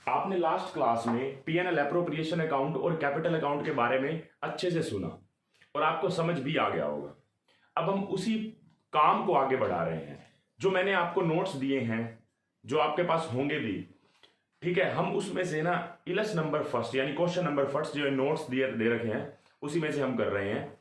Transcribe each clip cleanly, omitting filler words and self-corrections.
आपने last class में PNL appropriation account और कैपिटल अकाउंट के बारे में अच्छे से सुना और आपको समझ भी आ गया होगा। अब हम उसी काम को आगे बढ़ा रहे हैं। जो मैंने आपको नोट्स दिए हैं, जो आपके पास होंगे भी, ठीक है, हम उसमें से ना इलस नंबर फर्स्ट यानी क्वेश्चन नंबर फर्स्ट जो नोट्स दे रखे हैं उसी में से हम कर रहे हैं।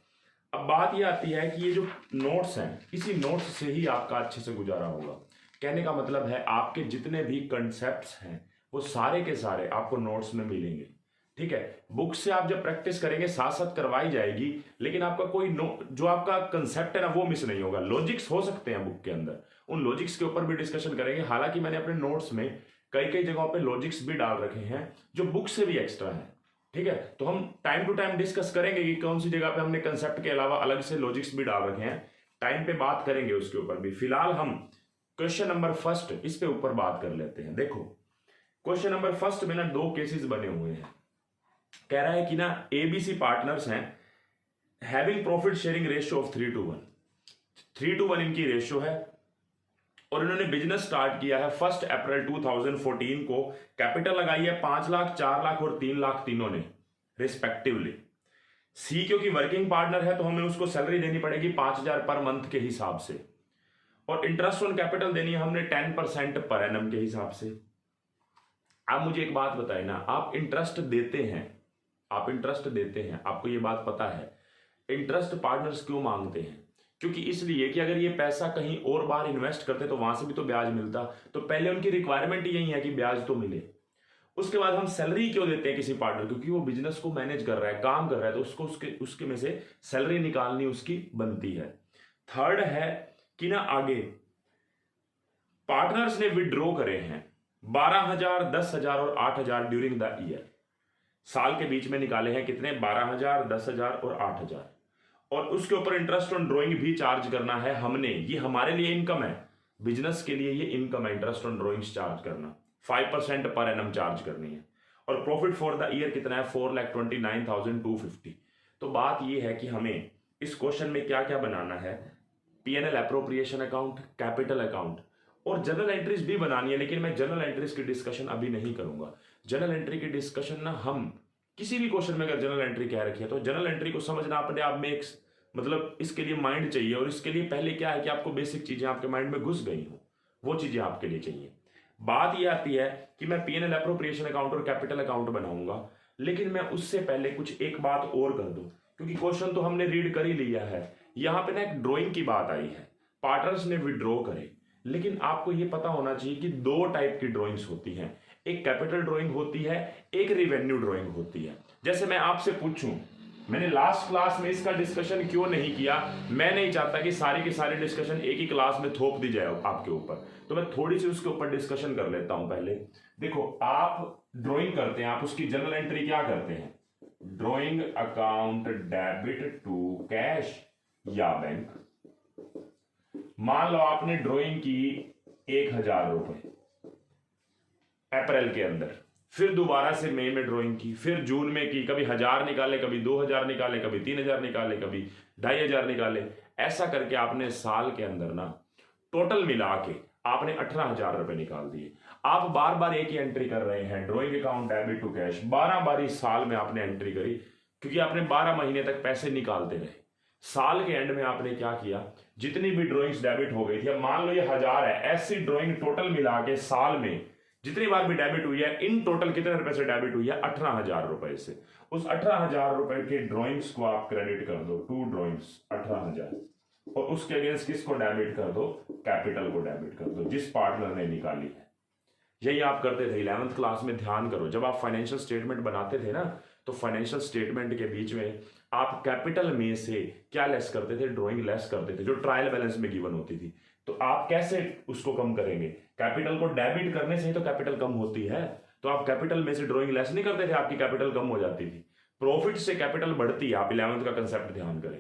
अब बात ये आती है कि ये जो नोट्स हैं, इसी नोट्स से ही आपका अच्छे से गुजारा होगा। कहने का मतलब है आपके जितने भी कंसेप्ट्स हैं वो सारे के सारे आपको नोट्स में मिलेंगे। ठीक है, बुक से आप जब प्रैक्टिस करेंगे साथ साथ करवाई जाएगी, लेकिन आपका कोई जो आपका कंसेप्ट है ना वो मिस नहीं होगा। लॉजिक्स हो सकते हैं बुक के अंदर, उन लॉजिक्स के ऊपर भी डिस्कशन करेंगे। हालांकि मैंने अपने नोट्स में कई कई जगहों पे लॉजिक्स भी डाल रखे हैं जो बुक से भी एक्स्ट्रा है। ठीक है, तो हम टाइम टू टाइम डिस्कस करेंगे कि कौन सी जगह पे हमने कंसेप्ट के अलावा अलग से लॉजिक्स भी डाल रखे हैं। टाइम पे बात करेंगे उसके ऊपर भी। फिलहाल हम क्वेश्चन नंबर फर्स्ट इस पे ऊपर बात कर लेते हैं। देखो, क्वेश्चन नंबर फर्स्ट में ना दो केसेस बने हुए हैं। कह रहा है कि ना एबीसी पार्टनर्स हैं, having profit sharing ratio of 3:1। 3:1 इनकी रेशियो है और इन्होंने बिजनेस स्टार्ट किया है 1 अप्रैल 2014 को। कैपिटल लगाई है 5 लाख, 4 लाख और 3 लाख तीनों ने रिस्पेक्टिवली। सी क्योंकि वर्किंग पार्टनर है तो हमें उसको सैलरी देनी पड़ेगी 5,000 पर मंथ के हिसाब से, और इंटरेस्ट ऑन कैपिटल देनी है हमने 10% पर एनम के हिसाब से। आप मुझे एक बात बताए ना, आप इंटरेस्ट देते हैं, आपको ये बात पता है इंटरेस्ट पार्टनर्स क्यों मांगते हैं? क्योंकि इसलिए कि अगर ये पैसा कहीं और बार इन्वेस्ट करते तो वहां से भी तो ब्याज मिलता। तो पहले उनकी रिक्वायरमेंट यही है कि ब्याज तो मिले। उसके बाद हम सैलरी क्यों देते हैं किसी पार्टनर? क्योंकि वो बिजनेस को मैनेज कर रहा है, काम कर रहा है, तो उसको उसके में से सैलरी निकालनी उसकी बनती है। थर्ड है कि ना आगे पार्टनर्स ने विड्रॉ करे हैं 12,000, 10,000 और 8,000 ड्यूरिंग द ईयर। साल के बीच में निकाले हैं कितने? 12,000, 10,000 और 8,000। और उसके ऊपर इंटरेस्ट ऑन ड्रॉइंग भी चार्ज करना है हमने। ये हमारे लिए इनकम है, बिजनेस के लिए ये इनकम है, इंटरेस्ट ऑन ड्रॉइंग्स चार्ज करना। 5% पर एनम चार्ज करनी है। और प्रॉफिट फॉर द ईयर कितना है? 4,29,250। तो बात ये है कि हमें इस क्वेश्चन में क्या क्या बनाना है? PNL appropriation account, capital account और जर्नल एंट्रीज भी बनानी है। लेकिन मैं जर्नल एंट्रीज की डिस्कशन अभी नहीं करूंगा। जर्नल एंट्री की डिस्कशन ना हम किसी भी क्वेश्चन में अगर जर्नल एंट्री कह रखी है तो जर्नल एंट्री को समझना अपने आप में एक मतलब इसके लिए माइंड चाहिए। और इसके लिए पहले क्या है कि आपको बेसिक चीजें आपके माइंड में घुस गई हो, वो चीजें आपके लिए चाहिए। बात यह आती है कि मैं पीएनएल एप्रोप्रिएशन अकाउंट और कैपिटल अकाउंट बनाऊंगा, लेकिन मैं उससे पहले कुछ एक बात और कर दूं, क्योंकि क्वेश्चन तो हमने रीड कर ही लिया है। यहां पे ना एक ड्रॉइंग की बात आई है, पार्टनर्स ने विड्रॉ करे। लेकिन आपको यह पता होना चाहिए कि दो टाइप की ड्रॉइंग्स होती हैं, एक कैपिटल ड्राइंग होती है, एक रिवेन्यू ड्राइंग होती है। जैसे मैं आपसे पूछूं, मैंने लास्ट क्लास में इसका डिस्कशन क्यों नहीं किया? मैं नहीं चाहता कि सारी की सारी डिस्कशन एक ही क्लास में थोप दी जाए आपके ऊपर, तो मैं थोड़ी सी उसके ऊपर डिस्कशन कर लेता हूं। पहले देखो, आप ड्राइंग करते हैं, आप उसकी जर्नल एंट्री क्या करते हैं? Drawing account debit to cash या बैंक। मान लो आपने ड्राइंग की 1,000 रुपए अप्रैल के अंदर, फिर दोबारा से मई में ड्राइंग की, फिर जून में की, कभी 1,000 निकाले, कभी 2,000 निकाले, कभी 3,000 निकाले, कभी 2,500 निकाले। ऐसा करके आपने साल के अंदर ना टोटल मिला के आपने 18,000 रुपए निकाल दिए। आप बार बार एक ही एंट्री कर रहे हैं, drawing account debit to cash. 12 बार इस साल में आपने एंट्री करी, क्योंकि आपने 12 महीने तक पैसे निकालते रहे। साल के एंड में आपने क्या किया? जितनी भी ड्रॉइंग्स डेबिट हो गई थी, अब मान लो ये 1,000 है, ऐसी ड्रॉइंग टोटल मिला के साल में जितनी बार भी डेबिट हुई है, इन टोटल कितने रुपए से डेबिट हुई है? 18,000 रुपए से। उस 18,000 रुपए के ड्रॉइंग्स को आप क्रेडिट कर दो, 2 ड्रॉइंग्स 18,000, और उसके अगेंस्ट किसको डेबिट कर दो? कैपिटल को डेबिट कर दो, जिस पार्टनर ने निकाली है। यही आप करते थे 11th क्लास में। ध्यान करो, जब आप फाइनेंशियल स्टेटमेंट बनाते थे ना, तो फाइनेंशियल स्टेटमेंट के बीच में आप कैपिटल में से क्या लेस करते थे? ड्रॉइंग लेस करते थे, जो ट्रायल बैलेंस में गिवन होती थी। तो आप कैसे उसको कम करेंगे? कैपिटल को डेबिट करने से ही तो कैपिटल कम होती है। तो आप कैपिटल में से ड्रॉइंग लेस नहीं करते थे, आपकी कैपिटल कम हो जाती थी। प्रॉफिट से कैपिटल बढ़ती है, आप 11th का कंसेप्ट ध्यान करें।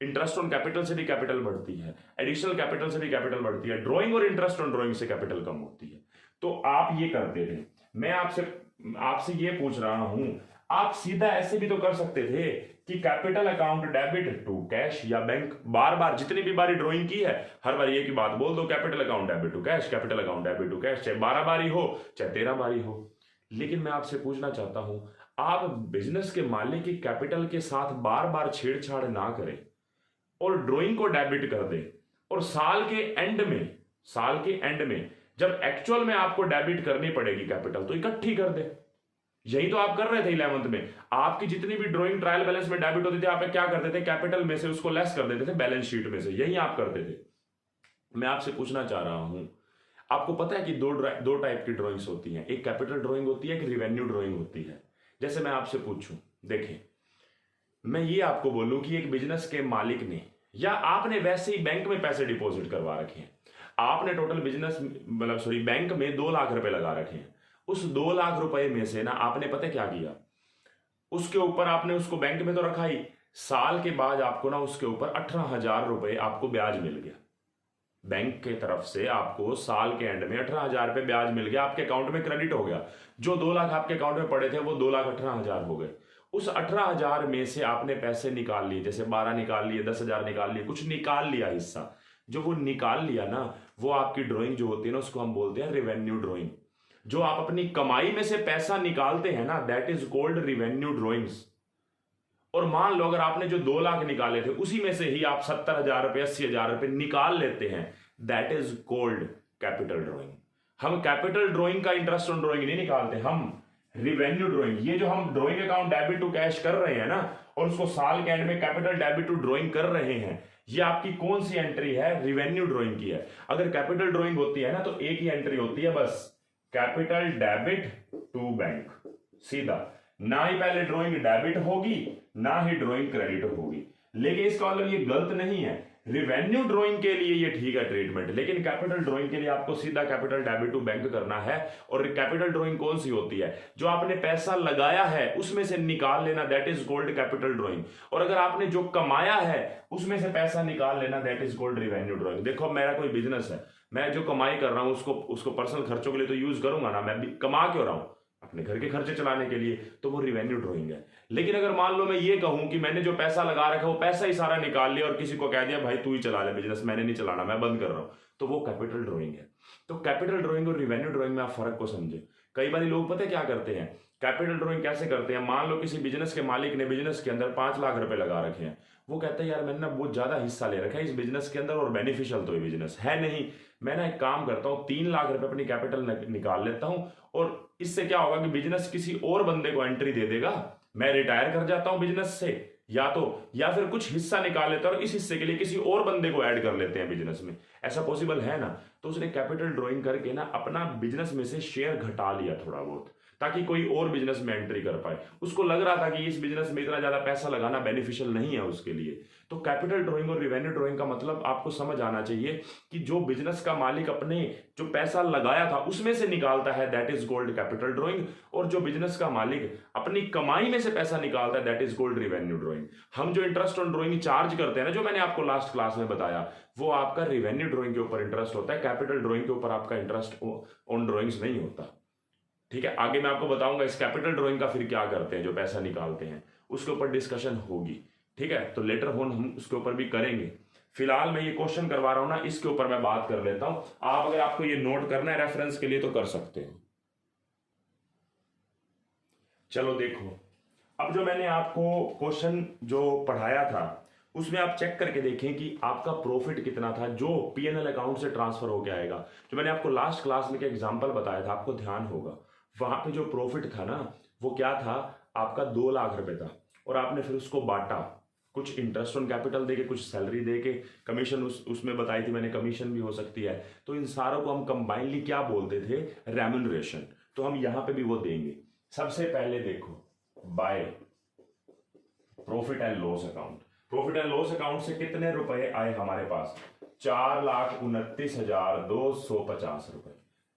इंटरेस्ट ऑन कैपिटल से भी कैपिटल बढ़ती है, एडिशनल कैपिटल से भी कैपिटल बढ़ती है, ड्रॉइंग और इंटरेस्ट ऑन ड्रॉइंग से कैपिटल कम होती है। तो आप ये करते थे। मैं आपसे ये पूछ रहा हूं, आप सीधा ऐसे भी तो कर सकते थे कि capital account debit to cash या बैंक। बार बार जितनी भी बारी ड्राइंग की है, हर बार ये की बात बोल दो, capital account debit to cash, capital account debit to cash, चाहे 12 बारी हो चाहे 13 बारी हो। लेकिन मैं आपसे पूछना चाहता हूं, आप बिजनेस के मालिक की कैपिटल के साथ बार बार छेड़छाड़ ना करें और ड्राइंग को डेबिट कर दें, और साल के एंड में जब एक्चुअल में आपको डेबिट करनी पड़ेगी कैपिटल तो इकट्ठी कर दे। यही तो आप कर रहे थे 11th में। आपकी जितनी भी ड्राइंग ट्रायल बैलेंस में डेबिट होती थी, आप क्या करते थे, कैपिटल में से उसको लेस कर देते थे बैलेंस शीट में से, यही आप करते थे। मैं आपसे पूछना चाह रहा हूं, आपको पता है कि दो टाइप की ड्राइंग्स होती हैं, एक कैपिटल ड्राइंग होती है, एक रिवेन्यू ड्राइंग होती है। जैसे मैं आपसे पूछूं, देखें मैं ये आपको बोलूं कि एक बिजनेस के मालिक ने या आपने वैसे ही बैंक में पैसे डिपॉजिट करवा रखे हैं, आपने टोटल बिजनेस मतलब सॉरी बैंक में 2 लाख रुपए लगा रखे हैं, उस 2 लाख रुपए में से ना आपने पता क्या किया, उसके ऊपर आपने उसको बैंक में तो रखा ही, साल के बाद आपको ना उसके ऊपर 18,000 रुपए आपको ब्याज मिल गया। बैंक के तरफ से आपको साल के एंड में 18,000 रुपए ब्याज मिल गया, आपके अकाउंट में क्रेडिट हो गया। जो 2 लाख आपके अकाउंट में पड़े थे वो 2,18,000 हो गए। उस 18,000 में से आपने पैसे निकाल लिए, जैसे 12 निकाल लिए, 10,000 निकाल लिए, कुछ निकाल लिया हिस्सा। जो वो निकाल लिया ना, वो आपकी ड्राइंग जो होती है ना, उसको हम बोलते हैं रिवेन्यू ड्राइंग। जो आप अपनी कमाई में से पैसा निकालते हैं ना, that is called revenue drawings. और मान लो अगर आपने जो 2 लाख निकाले थे उसी में से ही आप 70,000 रुपए 80,000 रुपए निकाल लेते हैं, that is called capital drawing. हम कैपिटल ड्राइंग का इंटरेस्ट ऑन ड्राइंग नहीं निकालते, हम रिवेन्यू ड्राइंग, ये जो हम drawing account debit to cash कर रहे हैं ना, और उसको साल के एंड में कैपिटल डेबिट टू ड्राइंग कर रहे हैं, ये आपकी कौन सी एंट्री है, रिवेन्यू ड्राइंग की है। अगर कैपिटल ड्राइंग होती है ना तो एक ही एंट्री होती है बस, कैपिटल डेबिट टू बैंक, सीधा। ना ही पहले ड्राइंग डेबिट होगी ना ही ड्राइंग क्रेडिट होगी। लेकिन इसका मतलब ये गलत नहीं है, रिवेन्यू ड्राइंग के लिए ये ठीक है ट्रीटमेंट, लेकिन कैपिटल ड्राइंग के लिए आपको सीधा कैपिटल डेबिट टू बैंक करना है। और कैपिटल ड्राइंग कौन सी होती है, जो आपने पैसा लगाया है उसमें से निकाल लेना, that is called capital drawing. और अगर आपने जो कमाया है उसमें से पैसा निकाल लेना, that is called revenue drawing. देखो मेरा कोई बिजनेस है, मैं जो कमाई कर रहा हूं उसको पर्सनल खर्चों के लिए तो यूज करूंगा ना, मैं भी कमा क्यों रहा हूं, अपने घर के खर्चे चलाने के लिए, तो वो रिवेन्यू ड्राइंग है। लेकिन अगर मान लो मैं ये कहूं कि मैंने जो पैसा लगा रखा है वो पैसा ही सारा निकाल लिया और किसी को कह दिया भाई तू ही चला ले बिजनेस, मैंने नहीं चलाना, मैं बंद कर रहा हूं, तो वो कैपिटल ड्राइंग है। तो कैपिटल ड्राइंग और रिवेन्यू ड्राइंग में आप फर्क को समझे। कई बार लोग पता है क्या करते हैं, कैपिटल ड्राइंग कैसे करते हैं, मान लो किसी बिजनेस के मालिक ने बिजनेस के अंदर 5 लाख रुपए लगा रखे हैं, वो कहता है यार मैंने ना बहुत ज्यादा हिस्सा ले रखा है इस बिजनेस के अंदर और बेनिफिशियल तो ये बिजनेस है नहीं, मैं ना एक काम करता हूं 3 लाख रुपए अपनी कैपिटल निकाल लेता हूं, और इससे क्या होगा कि बिजनेस किसी और बंदे को एंट्री दे देगा, मैं रिटायर कर जाता हूं बिजनेस से, या फिर कुछ हिस्सा निकाल लेता है और इस हिस्से के लिए किसी और बंदे को ऐड कर लेते हैं बिजनेस में, ऐसा पॉसिबल है ना। तो उसने कैपिटल ड्राइंग करके ना अपना बिजनेस में से शेयर घटा लिया थोड़ा बहुत, ताकि कोई और बिजनेस में एंट्री कर पाए। उसको लग रहा था कि इस बिजनेस में इतना ज्यादा पैसा लगाना बेनिफिशियल नहीं है उसके लिए। तो कैपिटल ड्राइंग और रिवेन्यू ड्राइंग का मतलब आपको समझ आना चाहिए कि जो बिजनेस का मालिक अपने जो पैसा लगाया था उसमें से निकालता है, that is called capital drawing, और जो बिजनेस का मालिक अपनी कमाई में से पैसा निकालता है, that is called revenue drawing. हम जो इंटरेस्ट ऑन ड्राइंग चार्ज करते हैं ना, जो मैंने आपको लास्ट क्लास में बताया, वो आपका रिवेन्यू ड्राइंग के ऊपर इंटरेस्ट होता है, कैपिटल ड्राइंग के ऊपर आपका इंटरेस्ट ऑन ड्राइंग्स नहीं होता। ठीक है, आगे मैं आपको बताऊंगा इस कैपिटल ड्राइंग का फिर क्या करते हैं, जो पैसा निकालते हैं उसके ऊपर डिस्कशन होगी। ठीक है, तो लेटर ऑन हम उसके ऊपर भी करेंगे। फिलहाल मैं ये क्वेश्चन करवा रहा हूं ना, इसके ऊपर मैं बात कर लेता हूं। आप अगर आपको ये नोट करना है रेफरेंस के लिए तो कर सकते हो। चलो देखो, अब जो मैंने आपको क्वेश्चन जो पढ़ाया था उसमें आप चेक करके देखें कि आपका प्रॉफिट कितना था जो पीएनएल अकाउंट से ट्रांसफर होकर आएगा। जो मैंने आपको लास्ट क्लास में एग्जांपल बताया था, आपको ध्यान होगा, वहां पे जो प्रॉफिट था ना वो क्या था, आपका 2 लाख रुपए था, और आपने फिर उसको बांटा, कुछ इंटरेस्ट ऑन कैपिटल देके, कुछ सैलरी देके, कमीशन उसमें बताई थी मैंने, कमीशन भी हो सकती है। तो इन सारों को हम कंबाइनली क्या बोलते थे, रेम्यूनरेशन। तो हम यहां पे भी वो देंगे। सबसे पहले देखो, by profit and loss account. Profit and loss account से कितने रुपए आए हमारे पास, 4,29,250 रुपए।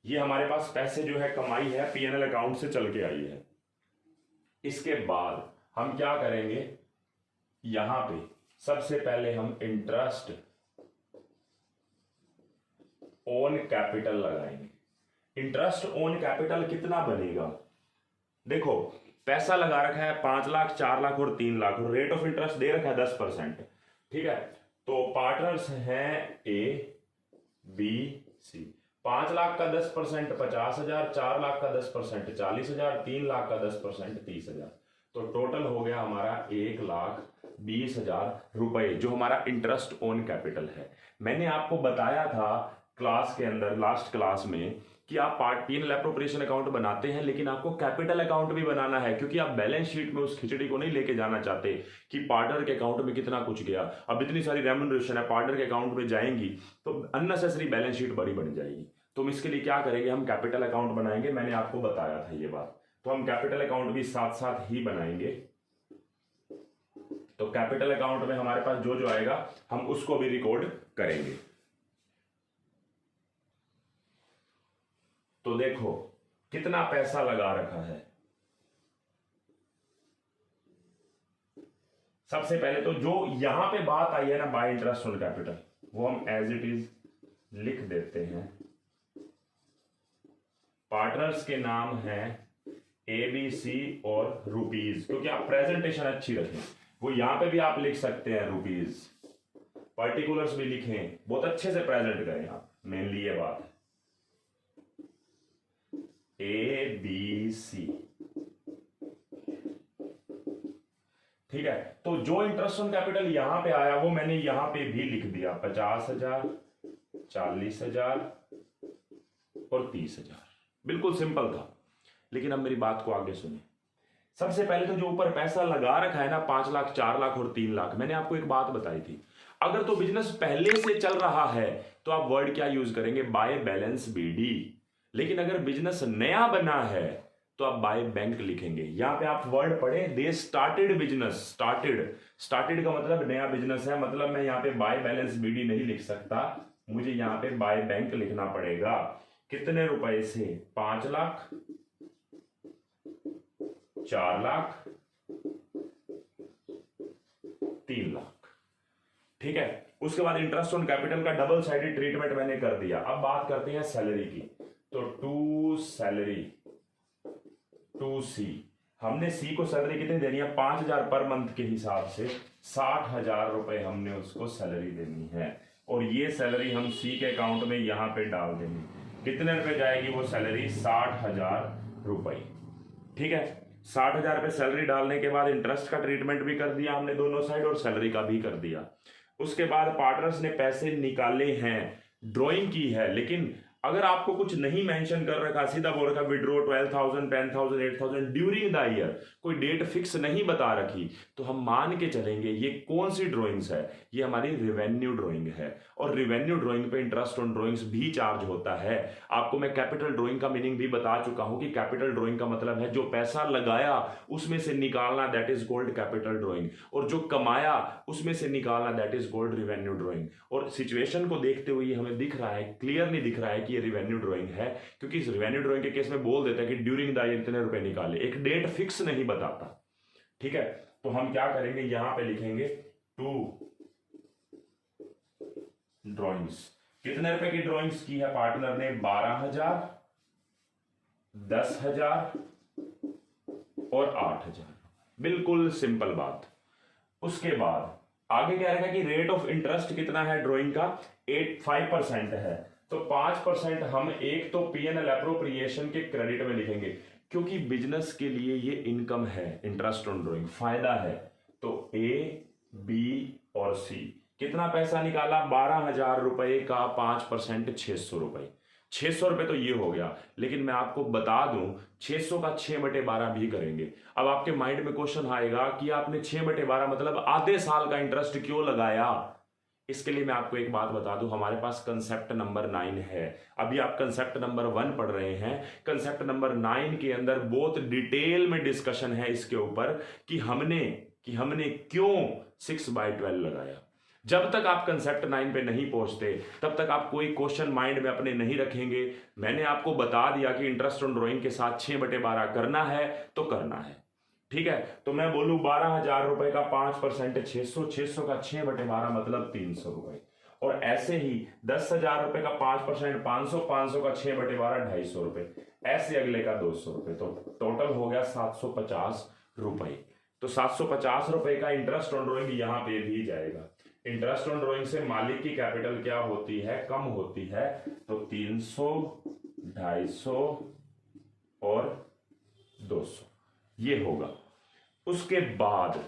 ये हमारे पास पैसे जो है कमाई है पीएनएल अकाउंट से चल के आई है। इसके बाद हम क्या करेंगे, यहां पे सबसे पहले हम इंटरेस्ट ऑन कैपिटल लगाएंगे। इंटरेस्ट ऑन कैपिटल कितना बनेगा, देखो पैसा लगा रखा है 5 लाख, 4 लाख और 3 लाख, और रेट ऑफ इंटरेस्ट दे रखा है 10%। ठीक है, तो पार्टनर्स हैं ए बी सी, 5 लाख का 10% 50,000, 4 लाख का 10% 40,000, 3 लाख का 10% 30,000। तो टोटल हो गया हमारा 1,20,000 रुपए जो हमारा इंटरेस्ट ऑन कैपिटल है। मैंने आपको बताया था क्लास के अंदर, लास्ट क्लास में, कि आप पार्ट P&L एप्रोप्रिएशन अकाउंट बनाते हैं, लेकिन आपको कैपिटल अकाउंट भी बनाना है, क्योंकि आप बैलेंस शीट में उस खिचड़ी को नहीं लेके जाना चाहते कि पार्टनर के अकाउंट में कितना कुछ गया। अब इतनी सारी रेम्यूनरेशन है पार्टनर के अकाउंट में जाएंगी तो अननेसेसरी बैलेंस शीट बड़ी बन जाएगी। तो हम इसके लिए क्या करेंगे, हम कैपिटल अकाउंट बनाएंगे। मैंने आपको बताया था ये बात, तो हम कैपिटल अकाउंट भी साथ साथ ही बनाएंगे। तो कैपिटल अकाउंट में हमारे पास जो जो आएगा हम उसको भी रिकॉर्ड करेंगे। तो देखो कितना पैसा लगा रखा है। सबसे पहले तो जो यहां पे बात आई है ना, बाय इंटरेस्ट ऑन कैपिटल, वो हम एज इट इज लिख देते हैं। पार्टनर्स के नाम हैं ABC और रुपीज, क्योंकि आप प्रेजेंटेशन अच्छी रखें। वो यहां पे भी आप लिख सकते हैं रुपीज, पर्टिकुलर्स भी लिखें, बहुत अच्छे से प्रेजेंट करें आप। मेनली ये बात है ABC, ठीक है। तो जो इंटरेस्ट ऑन कैपिटल यहां पे आया वो मैंने यहां पे भी लिख दिया, 50,000, 40,000 और 30,000। बिल्कुल सिंपल था। लेकिन अब मेरी बात को आगे सुनिए। सबसे पहले तो जो ऊपर पैसा लगा रखा है ना, 5 लाख, 4 लाख और 3 लाख, मैंने आपको एक बात बताई थी, अगर तो बिजनेस पहले से चल रहा है तो आप वर्ड क्या यूज करेंगे, बाय बैलेंस BD। लेकिन अगर बिजनेस नया बना है तो आप बाय बैंक लिखेंगे। यहां पे आप वर्ड पढ़े, दे स्टार्टेड बिजनेस। स्टार्टेड का मतलब नया बिजनेस है, मतलब मैं यहां पे बाय बैलेंस BD नहीं लिख सकता, मुझे यहां पे बाय बैंक लिखना पड़ेगा। कितने रुपए से, 5 लाख, 4 लाख, 3 लाख, ठीक है। उसके बाद इंटरेस्ट ऑन कैपिटल का डबल साइडेड ट्रीटमेंट मैंने कर दिया। अब बात करते हैं सैलरी की। तो टू सैलरी, टू सी, हमने सी को सैलरी कितनी देनी है, 5,000 पर मंथ के हिसाब से 60,000 रुपए हमने उसको सैलरी देनी है। और ये सैलरी हम सी के अकाउंट में यहां पे डाल देंगे। कितने रुपए जाएगी वो सैलरी, 60,000 रुपए, ठीक है। 60,000 रुपए सैलरी डालने के बाद इंटरेस्ट का ट्रीटमेंट भी कर दिया हमने दोनों साइड, और सैलरी का भी कर दिया। उसके बाद पार्टनर्स ने पैसे निकाले हैं, ड्रॉइंग की है, लेकिन अगर आपको कुछ नहीं मेंशन कर रखा, सीधा बोल रखा विड्रॉ 12,000, 10,000, 8,000 ड्यूरिंग द ईयर, कोई डेट फिक्स नहीं बता रखी, तो हम मान के चलेंगे ये कौन सी ड्राइंग्स है, ये हमारी रिवेन्यू ड्राइंग है। और रिवेन्यू ड्राइंग पे इंटरेस्ट ऑन ड्राइंग्स भी चार्ज होता है। आपको मैं कैपिटल ड्राइंग का मीनिंग भी बता चुका हूं कि कैपिटल ड्राइंग का मतलब है जो पैसा लगाया उसमें से निकालना, that is called capital drawing, और जो कमाया उसमें से निकालना, that is called revenue drawing. और सिचुएशन को देखते हुए हमें दिख रहा है, क्लियरली दिख रहा है कि ये रिवेन्यू ड्राइंग है, क्योंकि इस रिवेन्यू ड्राइंग के केस में बोल देता है कि ड्यूरिंग द ईयर इतने रुपए निकाले, एक डेट फिक्स नहीं बताता, ठीक है। तो हम क्या करेंगे, यहां पे लिखेंगे टू ड्राइंग्स। कितने रुपए की ड्राइंग्स की है पार्टनर ने, 12,000, 10,000 और 8,000। बिल्कुल सिंपल बात। उसके बाद आगे क्या रहेगा कि रेट ऑफ इंटरेस्ट कितना है ड्राइंग का, 5% है। तो 5% हम एक तो P&L एप्रोप्रिएशन के क्रेडिट में लिखेंगे, क्योंकि बिजनेस के लिए ये इनकम है, इंटरेस्ट ऑन ड्राइंग फायदा है। तो A, B और C, कितना पैसा निकाला, 12,000 रुपए का 5% 600 रुपए। 600 रुपए तो ये हो गया, लेकिन मैं आपको बता दूं 600 का 6/12 भी करेंगे। अब आपके माइंड में क्वेश्चन आएगा कि आपने 6/12 मतलब आधे साल का इंटरेस्ट क्यों लगाया। इसके लिए मैं आपको एक बात बता दूं, हमारे पास कंसेप्ट नंबर 9 है। अभी आप कंसेप्ट नंबर 1 पढ़ रहे हैं, कंसेप्ट नंबर 9 के अंदर बहुत डिटेल में डिस्कशन है इसके ऊपर कि हमने क्यों 6/12 लगाया। जब तक आप कंसेप्ट 9 पे नहीं पहुंचते तब तक आप कोई क्वेश्चन माइंड में अपने नहीं रखेंगे। मैंने आपको बता दिया कि इंटरेस्ट ऑन ड्राइंग के साथ 6/12 करना है तो करना है, ठीक है। तो मैं बोलूं 12,000 रुपए का 5% 600, 600 का 6/12 मतलब 300 रुपए। और ऐसे ही 10,000 रुपए का 5% 500, 500 का 6/12 250 रुपए, ऐसे अगले का 200 रुपए। तो टोटल हो गया 750 रुपए। तो 750 रुपए का इंटरेस्ट ऑन ड्राइंग यहां पे भी जाएगा। इंटरेस्ट ऑन ड्रॉइंग से मालिक की कैपिटल क्या होती है, कम होती है, तो 300, 250 और 200 ये होगा। उसके बाद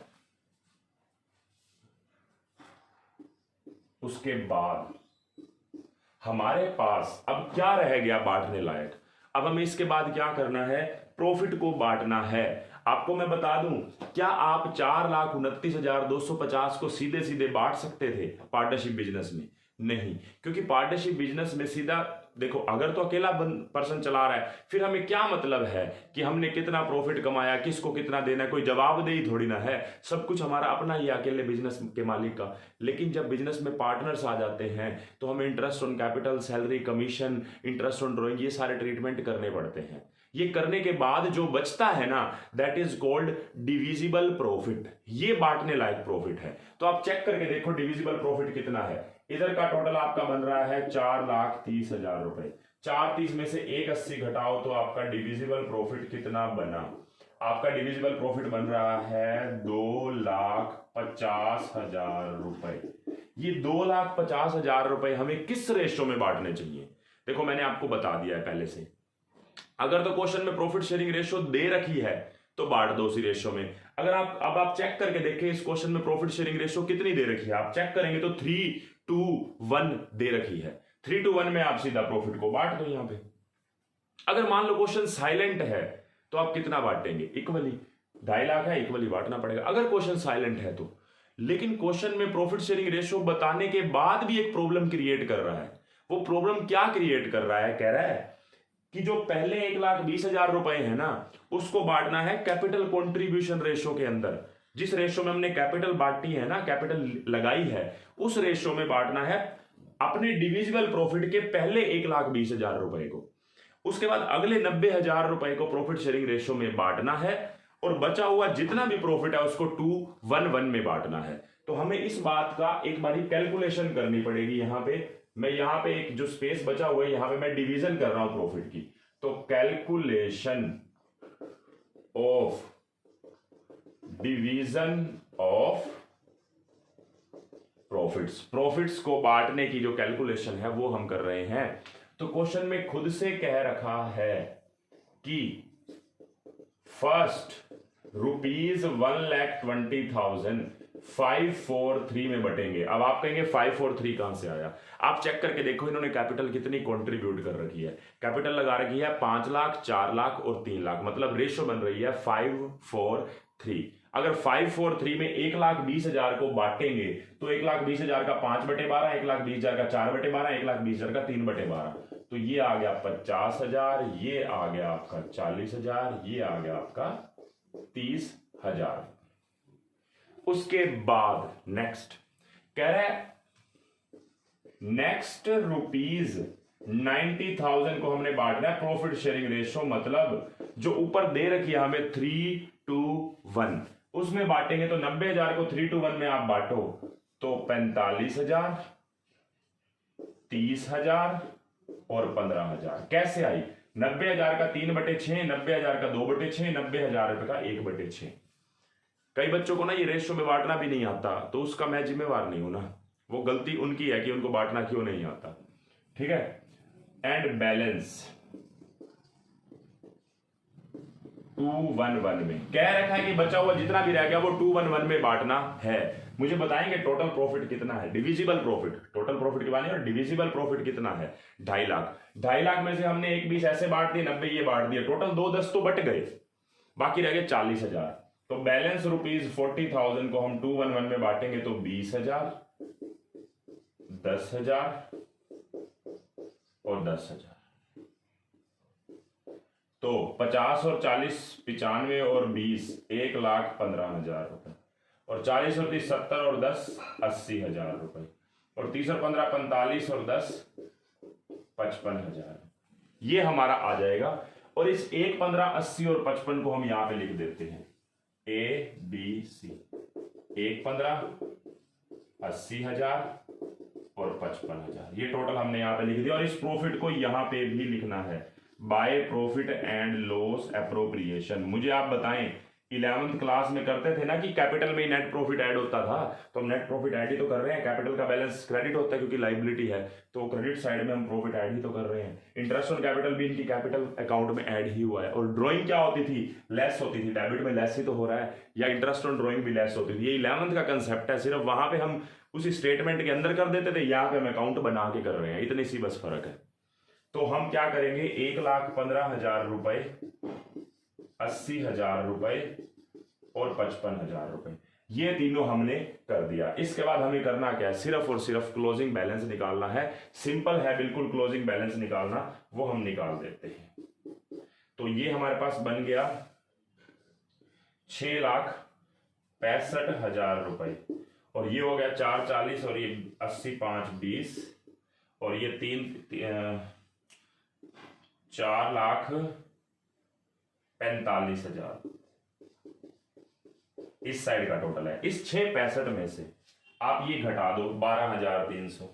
हमारे पास अब क्या रह गया बांटने लायक। अब हमें इसके बाद क्या करना है, प्रॉफिट को बांटना है। आपको मैं बता दूं, क्या आप 4,29,250 को सीधे सीधे बांट सकते थे पार्टनरशिप बिजनेस में? नहीं, क्योंकि पार्टनरशिप बिजनेस में सीधा देखो, अगर तो अकेला पर्सन चला रहा है फिर हमें क्या मतलब है कि हमने कितना प्रॉफिट कमाया, किसको कितना देना है, कोई जवाबदेही थोड़ी ना है। सब कुछ हमारा अपना ही अकेले बिजनेस के मालिक का। लेकिन जब बिजनेस में पार्टनर्स आ जाते हैं तो हमें interest on capital, salary, commission, interest on drawing, ये सारे ट्रीटमेंट करने पड़ते हैं। ये करने के बाद जो बचता है ना, that is called divisible profit. ये बांटने लायक प्रॉफिट है। तो आप चेक करके देखो डिविजिबल प्रॉफिट कितना है। इधर का टोटल आपका बन रहा है 4,30,000 रुपए। 430 में से 180 घटाओ तो आपका डिविजिबल प्रॉफिट कितना बना? आपका डिविजिबल प्रॉफिट बन रहा है 2,50,000 रुपए। ये 2,50,000 रुपए हमें किस रेशो में बांटने चाहिए? देखो मैंने आपको बता दिया है पहले से। अगर तो क्वेश्चन में प्रॉफिट शेयरिंग रेशो दे रखी है तो बांट दो उसी रेशो में। अगर आप चेक करके देखें इस क्वेश्चन में प्रॉफिट शेयरिंग रेशो कितनी दे रखी है, आप चेक करेंगे तो 3:1 दे रखी है। 3:1 में आप सीधा प्रॉफिट को बांट दो यहां पे। अगर मान लो क्वेश्चन साइलेंट है तो आप कितना बांटेंगे? इक्वली। 2.5 लाख है, इक्वली बांटना पड़ेगा अगर क्वेश्चन साइलेंट है तो। लेकिन क्वेश्चन में प्रॉफिट शेयरिंग रेशो बताने के बाद भी एक प्रॉब्लम क्रिएट कर रहा है। वो प्रॉब्लम क्या क्रिएट कर रहा है? कह रहा है कि जो पहले 1,20,000 रुपए है ना, उसको बांटना है कैपिटल कॉन्ट्रीब्यूशन रेशो के अंदर। जिस रेशो में हमने कैपिटल बांटी है ना, कैपिटल लगाई है, उस रेशो में बांटना है अपने डिविजिबल प्रॉफिट के पहले 1,20,000 रुपए को। उसके बाद अगले 90,000 रुपए को प्रॉफिट शेयरिंग रेशो में बांटना है और बचा हुआ जितना भी प्रॉफिट है उसको 2:1 में बांटना है। तो हमें इस बात का एक बारी कैलकुलेशन करनी पड़ेगी। यहां पे मैं यहां पे एक जो स्पेस बचा हुआ है यहां पे मैं डिवीजन कर रहा हूं प्रॉफिट की। तो calculation of division of profits को बांटने की जो कैलकुलेशन है वो हम कर रहे हैं। तो क्वेश्चन में खुद से कह रखा है कि फर्स्ट ₹1,20,000 543 में बटेंगे। अब आप कहेंगे 543 कहां से आया? आप चेक करके देखो इन्होंने कैपिटल कितनी कंट्रीब्यूट कर रखी है। कैपिटल लगा रखी है 5 लाख, 4 लाख और 3 लाख, मतलब रेशो बन रही है 543। अगर 543 में 1,20,000 को बांटेंगे तो 1,20,000 का 5/12, 1,20,000 का 4/12, 1,20,000 का 3/12। तो ये आ गया 50,000, ये आ गया आपका 40,000, ये आ गया आपका 30,000। उसके बाद नेक्स्ट कह रहा है नेक्स्ट ₹90,000 को हमने बांटना है प्रॉफिट शेयरिंग रेशो, मतलब जो ऊपर दे रखी है हमें 3:1 उसमें बांटेंगे। तो 90,000 को 3:1 में आप बांटो तो 45,000, 30,000 और 15,000। कैसे आई? 90,000 का 3/6, 90,000 का 2/6, 90,000 का 1/6। कई बच्चों को ना ये रेशो में बांटना भी नहीं आता, तो उसका मैं जिम्मेवार नहीं हूं ना, वो गलती उनकी है कि उनको बांटना क्यों नहीं आता। ठीक है। एंड बैलेंस 2:1 में कह रखा है कि बचा हुआ जितना भी रह गया वो 2:1 में बांटना है। मुझे बताएंगे टोटल प्रॉफिट कितना है? डिविजिबल प्रॉफिट, टोटल प्रॉफिट की बात नहीं, और डिविजिबल प्रॉफिट कितना है? 2.5 लाख। 2.5 लाख में से हमने 1,20 ऐसे बांट दिए, 90 ये बांट दिए, टोटल 2,10 तो बट गए, बाकी रह गए 40,000। तो बैलेंस ₹40,000 को हम 2:1 में बांटेंगे तो 20,000, 10,000 और 10,000। तो 50 और 40 95 और 20 1,15,000 रुपए, और 40 और 30 70 और 10 80,000 रुपए, और 30 और 15 45 और 10 55,000। ये हमारा आ जाएगा। और इस 1 15 80 और 55 को हम यहां पे लिख देते हैं ABC। 1 15 80,000 और 55,000, ये टोटल हमने यहां पे लिख दिया। और इस प्रॉफिट को यहां पे भी लिखना है by profit and loss appropriation. मुझे आप बताएं 11th क्लास में करते थे ना कि कैपिटल में ही नेट प्रॉफिट ऐड होता था, तो हम नेट प्रॉफिट ऐड ही तो कर रहे हैं। कैपिटल का बैलेंस क्रेडिट होता है क्योंकि लाइबिलिटी है, तो क्रेडिट साइड में हम प्रॉफिट ऐड ही तो कर रहे हैं। इंटरेस्ट ऑन कैपिटल भी इनकी कैपिटल अकाउंट में ऐड ही हुआ है। और ड्रॉइंग क्या होती थी, लेस होती थी, डेबिट में लेस ही तो हो रहा है, या इंटरेस्ट ऑन ड्रॉइंग भी लेस होती थी। ये 11th का कंसेप्ट है, सिर्फ वहां पे हम उसी स्टेटमेंट के अंदर कर देते थे, यहाँ पे हम अकाउंट बना के कर रहे हैं, इतनी सी बस फर्क है। तो हम क्या करेंगे, 1,15,000 रुपए, 80,000 रुपए और 55,000 रुपए, ये तीनों हमने कर दिया। इसके बाद हमें करना क्या है, सिर्फ और सिर्फ क्लोजिंग बैलेंस निकालना है। सिंपल है बिल्कुल क्लोजिंग बैलेंस निकालना, वो हम निकाल देते हैं। तो ये हमारे पास बन गया 6,65,000 रुपए, और ये हो गया 440, और ये 80, 5, 20, और ये 4,45,000 इस साइड का टोटल है। इस 665 में से आप ये घटा दो 12,300,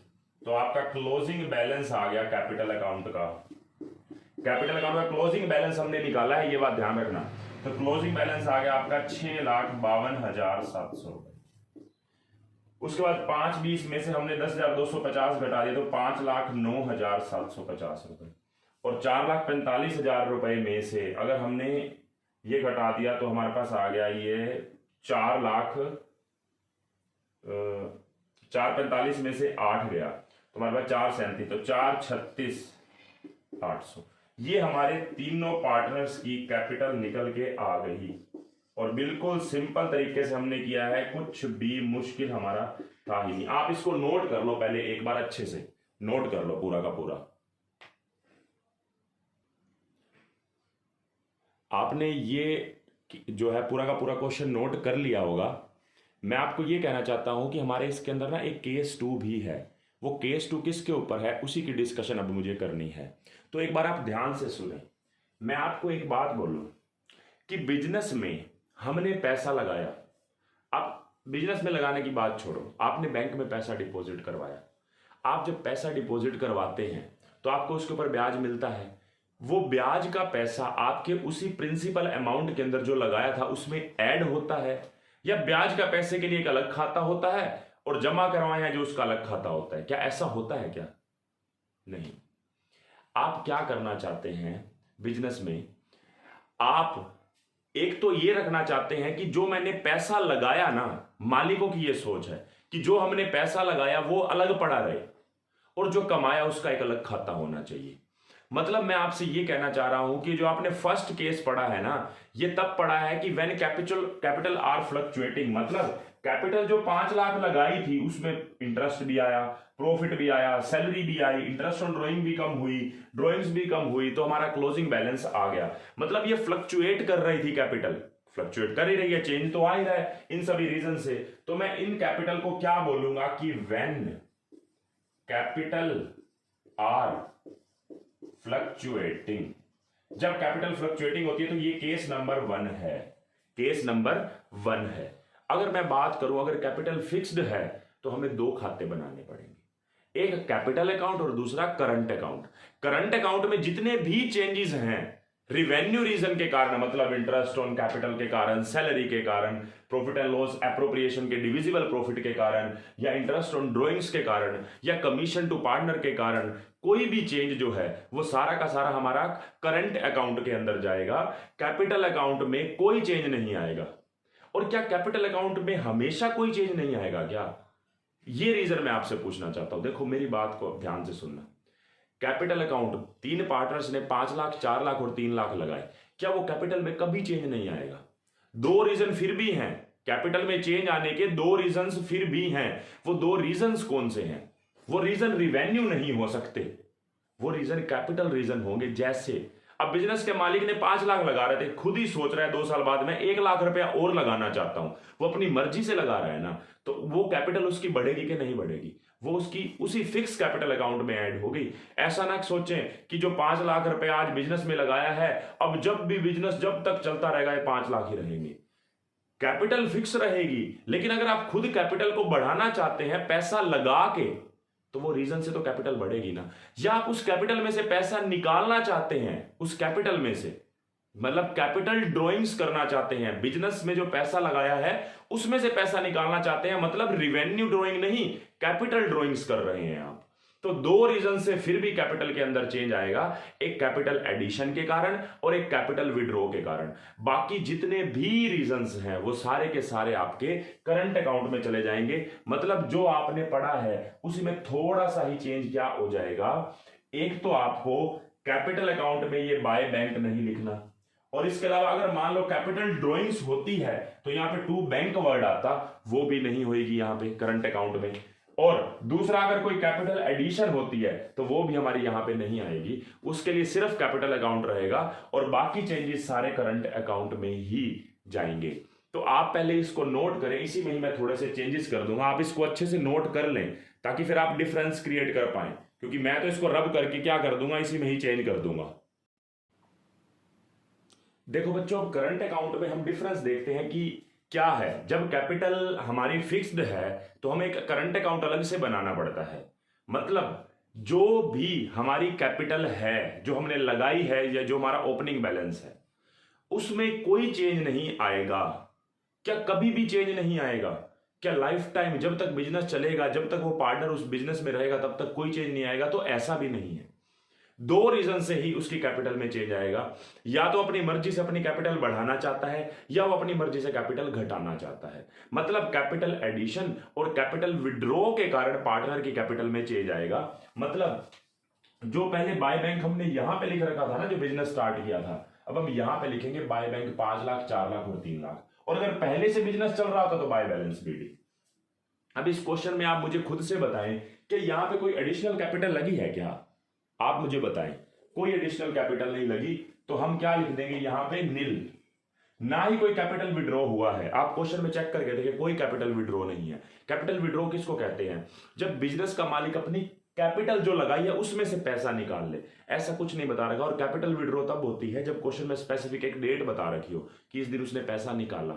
तो आपका क्लोजिंग बैलेंस आ गया कैपिटल अकाउंट का। कैपिटल अकाउंट का क्लोजिंग बैलेंस हमने निकाला है, ये बात ध्यान रखना। तो क्लोजिंग बैलेंस आ गया आपका 6,52,700 रुपए। उसके बाद 520 में से हमने 10,250 घटा दिया, तो 5,09,750 रुपए। और 4,45,000 रुपए में से अगर हमने ये घटा दिया तो हमारे पास आ गया ये 4,45,000 में से 8 गया तो हमारे पास 4,37, तो 4,36,800। ये हमारे तीनों पार्टनर्स की कैपिटल निकल के आ गई, और बिल्कुल सिंपल तरीके से हमने किया है, कुछ भी मुश्किल हमारा था ही नहीं। आप इसको नोट कर लो, पहले एक बार अच्छे से नोट कर लो पूरा का पूरा। आपने ये जो है पूरा का पूरा क्वेश्चन नोट कर लिया होगा। मैं आपको ये कहना चाहता हूं कि हमारे इसके अंदर ना एक केस 2 भी है। वो केस 2 किसके ऊपर है, उसी की डिस्कशन अब मुझे करनी है। तो एक बार आप ध्यान से सुने। मैं आपको एक बात बोलूं कि बिजनेस में हमने पैसा लगाया। आप बिजनेस में लगाने की बात छोड़ो, आपने बैंक में पैसा डिपॉजिट करवाया। आप जब पैसा डिपॉजिट करवाते हैं तो आपको उसके ऊपर ब्याज मिलता है। वो ब्याज का पैसा आपके उसी प्रिंसिपल अमाउंट के अंदर जो लगाया था उसमें ऐड होता है, या ब्याज का पैसे के लिए एक अलग खाता होता है और जमा करवाया जो उसका अलग खाता होता है? क्या ऐसा होता है क्या? नहीं। आप क्या करना चाहते हैं बिजनेस में, आप एक तो ये रखना चाहते हैं कि जो मैंने पैसा लगाया ना, मालिकों की ये सोच है कि जो हमने पैसा लगाया वो अलग पड़ा रहे और जो कमाया उसका एक अलग खाता होना चाहिए। मतलब मैं आपसे ये कहना चाह रहा हूं कि जो आपने फर्स्ट केस पढ़ा है ना, ये तब पढ़ा है कि व्हेन कैपिटल आर फ्लक्चुएटिंग, मतलब कैपिटल जो 5 लाख लगाई थी उसमें इंटरेस्ट भी आया, प्रॉफिट भी आया, सैलरी भी आई, इंटरेस्ट ऑन ड्रॉइंग भी कम हुई, ड्रॉइंग्स भी कम हुई, तो हमारा क्लोजिंग बैलेंस आ गया। मतलब ये फ्लक्चुएट कर रही थी, कैपिटल फ्लक्चुएट कर ही रही है, चेंज तो आ ही रहा है इन सभी रीजन से। तो मैं इन कैपिटल को क्या बोलूंगा कि व्हेन कैपिटल आर फ्लक्चुएटिंग, जब कैपिटल फ्लक्चुएटिंग होती है तो ये केस नंबर 1 है, केस नंबर 1 है। अगर मैं बात करूं, अगर कैपिटल फिक्स्ड है तो हमें 2 खाते बनाने पड़ेंगे, एक कैपिटल अकाउंट और दूसरा करंट अकाउंट। करंट अकाउंट में जितने भी चेंजेस हैं रिवेन्यू रीजन के कारण, मतलब इंटरेस्ट ऑन कैपिटल के कारण, सैलरी के कारण, प्रॉफिट एंड लॉस एप्रोप्रिएशन के डिविजिबल प्रॉफिट के कारण, या इंटरेस्ट ऑन ड्रॉइंग्स के कारण, या कमीशन टू पार्टनर के कारण, कोई भी चेंज जो है वो सारा का सारा हमारा करंट अकाउंट के अंदर जाएगा। कैपिटल अकाउंट में कोई चेंज नहीं आएगा। और क्या कैपिटल अकाउंट में हमेशा कोई चेंज नहीं आएगा क्या? ये रीजन मैं आपसे पूछना चाहता हूं। देखो मेरी बात को ध्यान से सुनना। कैपिटल अकाउंट 3 पार्टनर्स ने 5 लाख, 4 लाख और 3 लाख लगाए, क्या वो कैपिटल में कभी चेंज नहीं आएगा? 2 रीजन फिर भी हैं, कैपिटल में चेंज आने के 2 रीजंस फिर भी हैं। वो 2 रीजंस कौन से हैं? वो रीजन रिवेन्यू नहीं हो सकते, वो रीजन कैपिटल रीजन होंगे। जैसे अब बिजनेस के मालिक ने 5 लाख लगा रहे थे, खुद ही सोच रहा है 2 साल बाद मैं 1 लाख रुपया और लगाना चाहता हूं, वो अपनी मर्जी से लगा रहा है ना, तो वो कैपिटल उसकी बढ़ेगी कि नहीं बढ़ेगी? वो उसकी उसी फिक्स कैपिटल अकाउंट में ऐड हो गई। ऐसा ना सोचें कि जो 5 लाख रुपया आज बिजनेस में लगाया है, अब जब भी बिजनेस जब तक चलता रहेगा ये 5 लाख ही रहेंगे। कैपिटल फिक्स रहेगी, लेकिन अगर आप खुद कैपिटल को बढ़ाना चाहते हैं पैसा लगा के, तो वो रीजन से तो कैपिटल बढ़ेगी ना। या आप उस कैपिटल में से पैसा निकालना चाहते हैं, उस कैपिटल में से, मतलब कैपिटल ड्रॉइंग्स करना चाहते हैं, बिजनेस में जो पैसा लगाया है उसमें से पैसा निकालना चाहते हैं, मतलब रिवेन्यू ड्रॉइंग नहीं, कैपिटल ड्रॉइंग्स कर रहे हैं आप। तो दो रीजन से फिर भी कैपिटल के अंदर चेंज आएगा, एक कैपिटल एडिशन के कारण और एक कैपिटल विड्रॉ के कारण। बाकी जितने भी रीजंस हैं वो सारे के सारे आपके करंट अकाउंट में चले जाएंगे। मतलब जो आपने पढ़ा है उसी में थोड़ा सा ही चेंज क्या हो जाएगा, एक तो आपको कैपिटल अकाउंट में ये बाय बैंक नहीं लिखना, और इसके अलावा अगर मान लो कैपिटल ड्रॉइंग्स होती है तो यहां पे टू बैंक वर्ड आता, वो भी नहीं होगी यहां पे करंट अकाउंट में। और दूसरा अगर कोई कैपिटल एडिशन होती है तो वो भी हमारी यहां पे नहीं आएगी, उसके लिए सिर्फ कैपिटल अकाउंट रहेगा और बाकी चेंजेस सारे करंट अकाउंट में ही जाएंगे। तो आप पहले इसको नोट करें, इसी में ही मैं थोड़े से चेंजेस कर दूंगा, आप इसको अच्छे से नोट कर लें ताकि फिर आप डिफरेंस क्रिएट कर पाए, क्योंकि मैं तो इसको रब करके क्या कर दूंगा, इसी में ही चेंज कर दूंगा। देखो बच्चों, अब करंट अकाउंट में हम डिफरेंस देखते हैं कि क्या है। जब कैपिटल हमारी फिक्स्ड है तो हमें एक करंट अकाउंट अलग से बनाना पड़ता है। मतलब जो भी हमारी कैपिटल है जो हमने लगाई है या जो हमारा ओपनिंग बैलेंस है उसमें कोई चेंज नहीं आएगा। क्या कभी भी चेंज नहीं आएगा? क्या लाइफ टाइम जब तक बिजनेस चलेगा, जब तक वो पार्टनर उस बिजनेस में रहेगा तब तक कोई चेंज नहीं आएगा? तो ऐसा भी नहीं है। दो रीजन से ही उसकी कैपिटल में चेंज आएगा, या तो अपनी मर्जी से अपनी कैपिटल बढ़ाना चाहता है या वो अपनी मर्जी से कैपिटल घटाना चाहता है। मतलब कैपिटल एडिशन और कैपिटल विड्रॉ के कारण पार्टनर की कैपिटल में चेंज आएगा। मतलब जो पहले बाय बैंक हमने यहां पे लिख रखा था ना, जो बिजनेस स्टार्ट किया था, अब हम यहां पे लिखेंगे बाय बैंक 5 लाख, 4 लाख और 3 लाख। और अगर पहले से बिजनेस चल रहा होता तो बाय बैलेंस बीडी। अब इस क्वेश्चन में आप मुझे खुद से बताएं कि यहां पे कोई एडिशनल कैपिटल लगी है क्या? आप मुझे बताएं। कोई एडिशनल कैपिटल नहीं लगी, तो हम क्या लिख देंगे यहां पे, नील। ना ही कोई कैपिटल विड्रॉ हुआ है। आप क्वेश्चन में चेक करके देखिए, कोई कैपिटल विड्रॉ नहीं है। कैपिटल विड्रॉ किसको कहते हैं? जब बिजनेस का मालिक अपनी कैपिटल जो लगाई है उसमें से पैसा निकाल ले। ऐसा कुछ नहीं बता रखा। और कैपिटल विड्रॉ तब होती है जब क्वेश्चन में स्पेसिफिक एक डेट बता रखी हो कि इस दिन उसने पैसा निकाला।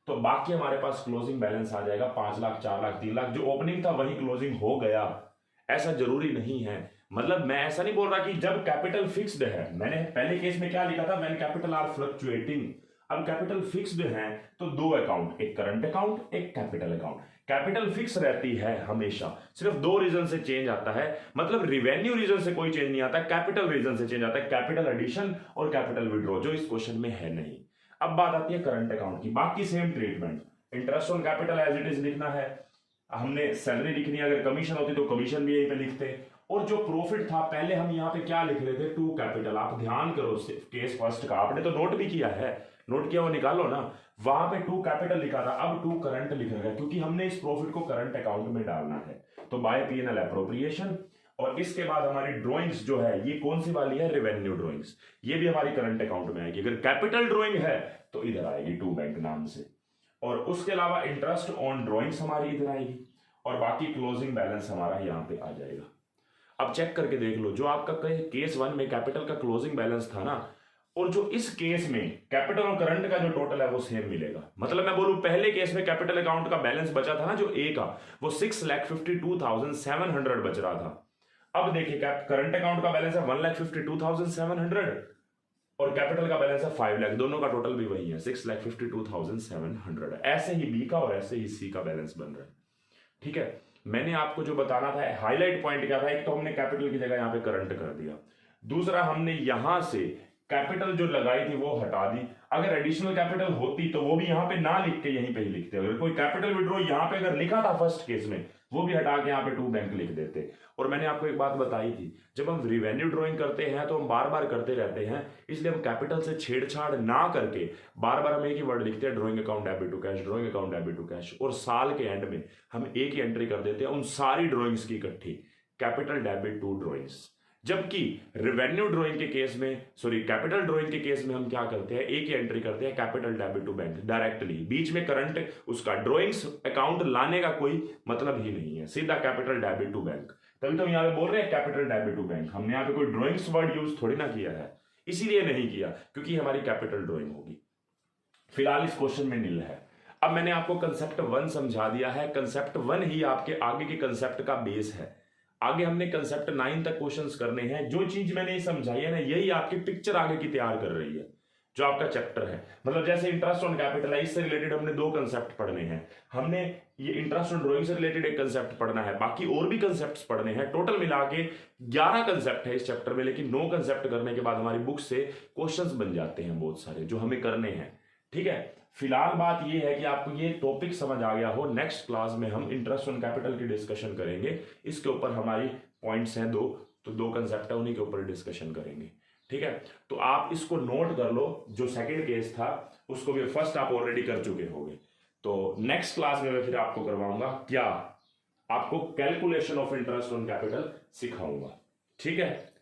तो बाकी हमारे पास क्लोजिंग बैलेंस आ जाएगा 5 लाख, 4 लाख, 3 लाख। जो ओपनिंग था वही क्लोजिंग हो गया, ऐसा जरूरी नहीं है। मतलब मैं ऐसा नहीं बोल रहा कि जब कैपिटल फिक्स्ड है, मैंने पहले केस में क्या लिखा था, व्हेन कैपिटल आर फ्लक्चुएटिंग। अब कैपिटल फिक्स्ड है तो दो अकाउंट, एक करंट अकाउंट, एक कैपिटल अकाउंट। कैपिटल फिक्स रहती है हमेशा, सिर्फ दो रीजन से चेंज आता है। मतलब रिवेन्यू रीजन से कोई चेंज नहीं आता, कैपिटल रीजन से चेंज आता है, कैपिटल एडिशन और कैपिटल विड्रॉ, जो इस क्वेश्चन में है नहीं। अब बात आती है करंट अकाउंट की। बाकी same treatment, interest on capital as it is लिखना है, हमने सैलरी लिखनी है, अगर कमीशन होती तो कमीशन भी यहीं पे लिखते। और जो प्रॉफिट था पहले हम यहाँ पे क्या लिख रहे थे, टू कैपिटल। आप ध्यान करो केस फर्स्ट का, आपने तो नोट भी किया है, नोट किया वो निकालो ना, वहां पे टू कैपिटल लिखा था, अब टू करंट लिख रहे हैं क्योंकि हमने इस प्रॉफिट को करंट अकाउंट में डालना है। तो बाय पीएनएल एप्रोप्रिएशन। और इसके बाद हमारी ड्रॉइंग्स जो है ये कौन सी वाली है, रेवेन्यू ड्रॉइंग्स, ये भी हमारी करंट अकाउंट में आएगी। अगर कैपिटल ड्रॉइंग है तो इधर आएगी टू बैंक नाम से। और उसके अलावा इंटरेस्ट ऑन ड्रॉइंग्स हमारी इधर आएगी और बाकी क्लोजिंग बैलेंस हमारा यहाँ पे आ जाएगा। अब चेक करके देख लो, जो आपका केस 1 में कैपिटल का क्लोजिंग बैलेंस था ना, और जो इस केस में कैपिटल और करंट का जो टोटल है वो सेम मिलेगा। मतलब मैं बोलूं पहले केस में कैपिटल अकाउंट का बैलेंस बचा था ना जो ए का, वो 6,52,700 बच रहा था। अब देखिए करंट अकाउंट का बैलेंस है 1,52,700 और कैपिटल का बैलेंस है 5 लाख, दोनों का टोटल भी वही है 6,52,700। ऐसे ही बी का और ऐसे ही सी का बैलेंस बन रहा है। ठीक है, मैंने आपको जो बताना था, हाईलाइट पॉइंट क्या था, एक तो हमने कैपिटल की जगह यहां पे करंट कर दिया, दूसरा हमने यहां से कैपिटल जो लगाई थी वो हटा दी। अगर एडिशनल कैपिटल होती तो वो भी यहां पे ना लिख के यहीं पे ही लिखते। अगर कोई कैपिटल विड्रॉ यहां पे अगर लिखा था फर्स्ट केस में, वो भी हटा के यहां पे टू बैंक लिख देते। और मैंने आपको एक बात बताई थी, जब हम रिवेन्यू ड्रॉइंग करते हैं तो हम बार बार करते रहते हैं, इसलिए हम कैपिटल से छेड़छाड़ ना करके बार बार हम एक ही वर्ड लिखते हैं, drawing account debit to cash, drawing account debit to cash. और साल के एंड में हम एक ही एंट्री कर देते हैं उन सारी ड्रॉइंग्स की इकट्ठी, कैपिटल डेबिट टू ड्रॉइंग्स। जबकि रेवेन्यू ड्रॉइंग के केस में, सॉरी कैपिटल ड्रॉइंग के केस में हम क्या करते हैं, एक ही एंट्री करते हैं, capital debit to bank directly, बीच में करंट उसका ड्रॉइंग्स अकाउंट लाने का कोई मतलब ही नहीं है, सीधा कैपिटल डेबिट टू बैंक। तभी तो हम यहाँ पे बोल रहे हैं कैपिटल डेबिट टू बैंक, हमने यहाँ पे कोई ड्रॉइंग्स वर्ड यूज थोड़ी ना किया है, इसीलिए नहीं किया क्योंकि हमारी कैपिटल ड्रॉइंग होगी। फिलहाल इस क्वेश्चन में नील है। अब मैंने आपको कंसेप्ट 1 समझा दिया है, कंसेप्ट 1 ही आपके आगे के कंसेप्ट का बेस है। आगे हमने कंसेप्ट 9 तक क्वेश्चंस करने हैं। जो चीज मैंने समझाई है ना, यही आपकी पिक्चर आगे की तैयार कर रही है। जो आपका चैप्टर है। मतलब जैसे इंटरेस्ट ऑन कैपिटल है, इससे रिलेटेड हमने 2 कंसेप्ट पढ़ने हैं, हमने ये इंटरेस्ट ऑन ड्राइंग से रिलेटेड एक कंसेप्ट पढ़ना है, बाकी और भी कंसेप्ट्स पढ़ने हैं। टोटल मिला के 11 कंसेप्ट है इस चैप्टर में, लेकिन 9 कंसेप्ट करने के बाद हमारी बुक से क्वेश्चंस बन जाते हैं बहुत सारे जो हमें करने हैं। ठीक है, फिलहाल बात ये है कि आपको ये टॉपिक समझ आ गया हो। नेक्स्ट क्लास में हम इंटरेस्ट ऑन कैपिटल की डिस्कशन करेंगे, इसके ऊपर हमारी पॉइंट्स हैं 2, तो 2 कंसेप्ट है उन्हीं के ऊपर डिस्कशन करेंगे। ठीक है, तो आप इसको नोट कर लो, जो सेकंड केस था उसको भी, फर्स्ट आप ऑलरेडी कर चुके होंगे। तो नेक्स्ट क्लास में मैं फिर आपको करवाऊंगा क्या, आपको calculation of interest on capital सिखाऊंगा। ठीक है।